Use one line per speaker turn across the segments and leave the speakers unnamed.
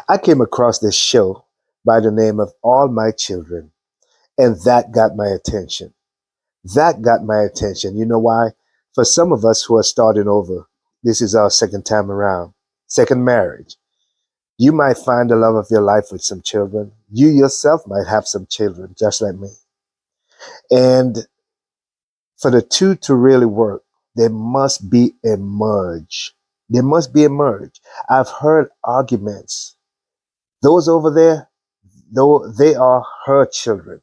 I came across this show by the name of All My Children, and that got my attention. That got my attention. You know why? For some of us who are starting over, this is our second time around, second marriage. You might find the love of your life with some children. You yourself might have some children, just like me. And for the two to really work, there must be a merge. There must be a merge. I've heard arguments. Those over there, though they are her children.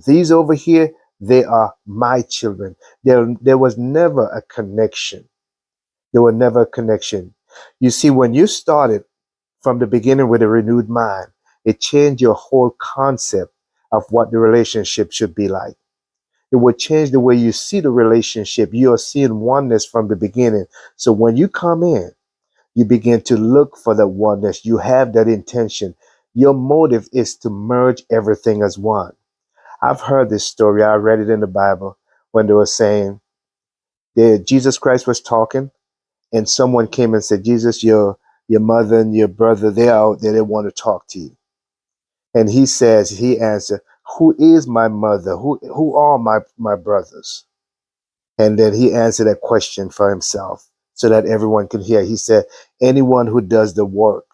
These over here, they are my children. There was never a connection. There was never a connection. You see, when you started from the beginning with a renewed mind, it changed your whole concept of what the relationship should be like. It would change the way you see the relationship. You are seeing oneness from the beginning. So when you come in, you begin to look for that oneness. You have that intention. Your motive is to merge everything as one. I've heard this story. I read it in the Bible when they were saying that Jesus Christ was talking, and someone came and said, Jesus, your mother and your brother, they're out there, they want to talk to you. And he answered, who is my mother? Who are my brothers? And then he answered that question for himself so that everyone can hear. He said, anyone who does the work,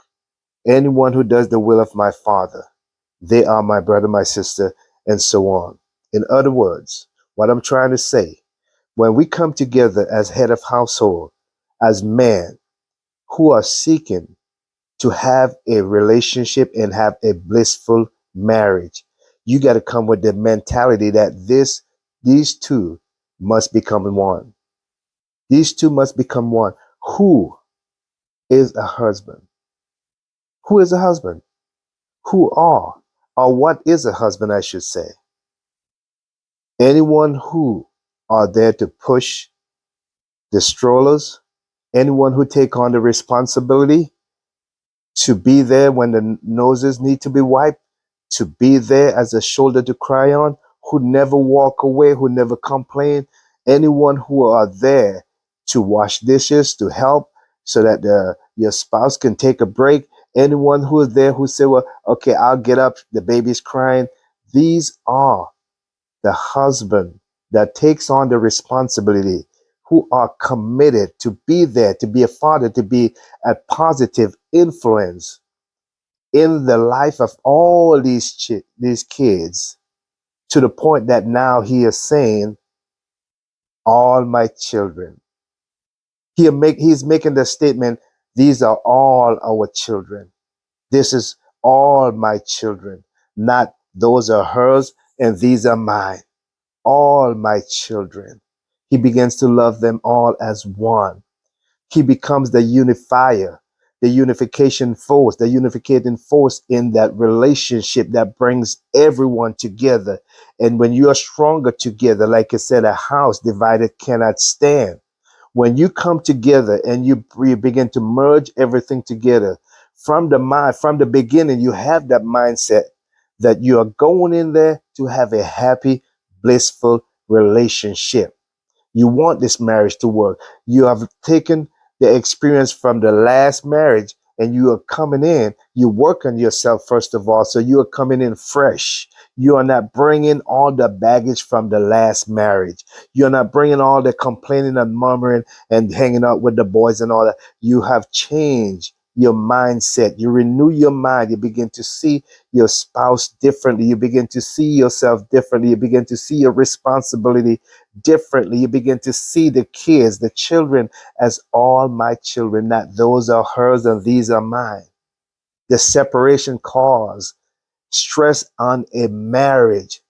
anyone who does the will of my Father, they are my brother, my sister, and so on. In other words, what I'm trying to say, when we come together as head of household, as men who are seeking to have a relationship and have a blissful marriage, you got to come with the mentality that these two must become one. These two must become one. Who is a husband? Who is a husband? Who are, or what is a husband, I should say? Anyone who are there to push the strollers, anyone who take on the responsibility to be there when the noses need to be wiped, to be there as a shoulder to cry on, who never walk away, who never complain, anyone who are there to wash dishes, to help so that your spouse can take a break, anyone who is there who say, well, okay, I'll get up, the baby's crying. These are the husband that takes on the responsibility, who are committed to be there, to be a father, to be a positive influence in the life of all these kids, to the point that now he is saying, all my children. He's making the statement, these are all our children. This is all my children, not those are hers and these are mine. All my children. He begins to love them all as one. He becomes the unifier, the unification force, the unificating force in that relationship that brings everyone together. And when you are stronger together, like I said, a house divided cannot stand. When you come together and you begin to merge everything together from the mind, from the beginning, you have that mindset that you are going in there to have a happy, blissful relationship. You want this marriage to work. You have taken the experience from the last marriage and you are coming in. You work on yourself, first of all. So you are coming in fresh. You are not bringing all the baggage from the last marriage. You're not bringing all the complaining and murmuring and hanging out with the boys and all that. You have changed your mindset. You renew your mind. You begin to see your spouse differently. You begin to see yourself differently. You begin to see your responsibility differently. You begin to see the kids, the children, as all my children, not those are hers and these are mine. The separation caused stress on a marriage.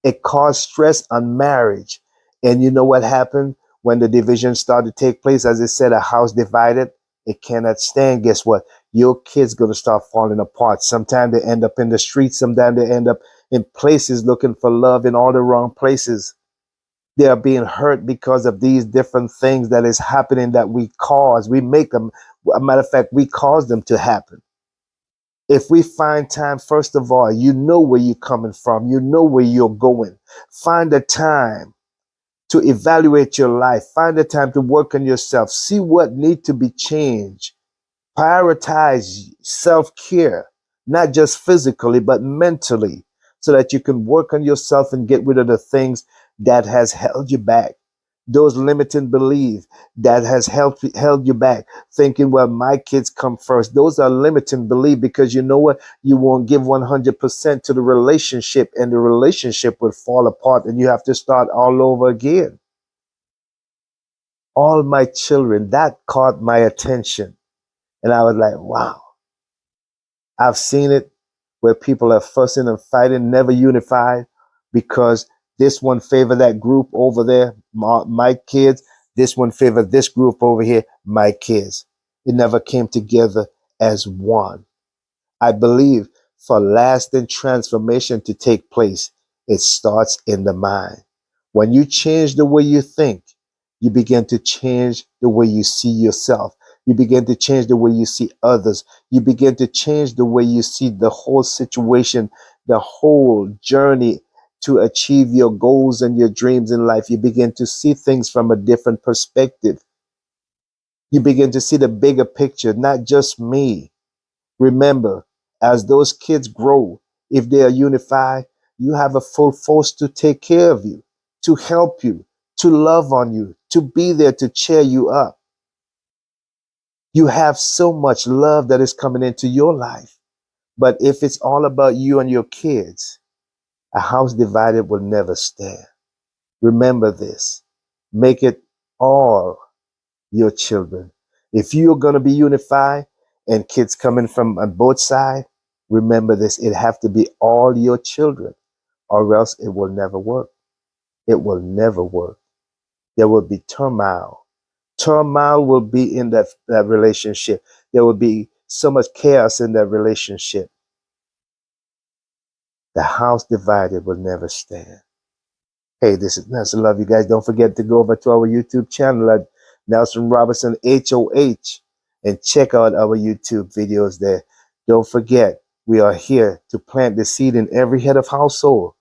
It caused stress on marriage. And you know what happened when the division started to take place? As I said, a house divided, it cannot stand. Guess what? Your kids going to start falling apart. Sometimes they end up in the streets. Sometimes they end up in places looking for love in all the wrong places. They are being hurt because of these different things that is happening that we cause. We make them. A matter of fact, we cause them to happen. If we find time, first of all, you know where you're coming from. You know where you're going. Find the time to evaluate your life. Find the time to work on yourself. See what needs to be changed Prioritize self-care, not just physically, but mentally, so that you can work on yourself and get rid of the things that has held you back. Those limiting beliefs that has held you back, thinking, well, my kids come first. Those are limiting beliefs, because you know what? You won't give 100% to the relationship, and the relationship will fall apart, and you have to start all over again. All my children, that caught my attention. And I was like, wow, I've seen it where people are fussing and fighting, never unified, because this one favor that group over there, my kids. This one favor this group over here, my kids. It never came together as one. I believe for lasting transformation to take place, it starts in the mind. When you change the way you think, you begin to change the way you see yourself. You begin to change the way you see others. You begin to change the way you see the whole situation, the whole journey to achieve your goals and your dreams in life. You begin to see things from a different perspective. You begin to see the bigger picture, not just me. Remember, as those kids grow, if they are unified, you have a full force to take care of you, to help you, to love on you, to be there to cheer you up. You have so much love that is coming into your life. But if it's all about you and your kids, a house divided will never stand. Remember this. Make it all your children. If you're going to be unified and kids coming from on both sides, remember this. It have to be all your children, or else it will never work. It will never work. There will be turmoil. Turmoil will be in that relationship. There will be so much chaos in that relationship. The house divided will never stand. Hey, this is Nelson. Love you guys. Don't forget to go over to our YouTube channel at Nelson Robinson HOH and check out our YouTube videos there. Don't forget, we are here to plant the seed in every head of household.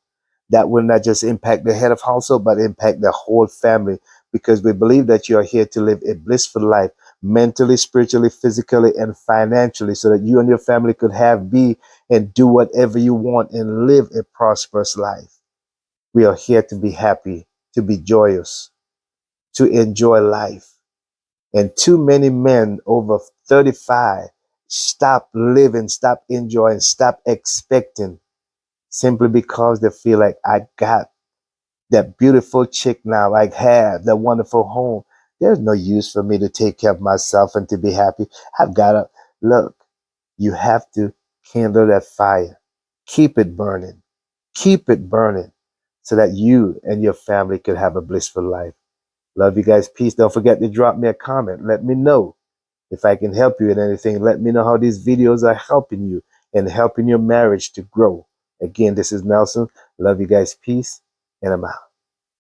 That will not just impact the head of household, but impact the whole family, because we believe that you are here to live a blissful life, mentally, spiritually, physically, and financially, so that you and your family could have, be, and do whatever you want and live a prosperous life. We are here to be happy, to be joyous, to enjoy life. And too many men over 35 stop living, stop enjoying, stop expecting, simply because they feel like, I got that beautiful chick now, I have that wonderful home. There's no use for me to take care of myself and to be happy. I've got to look. You have to kindle that fire. Keep it burning. Keep it burning, so that you and your family could have a blissful life. Love you guys. Peace. Don't forget to drop me a comment. Let me know if I can help you in anything. Let me know how these videos are helping you and helping your marriage to grow. Again, this is Nelson. Love you guys. Peace. And I'm out.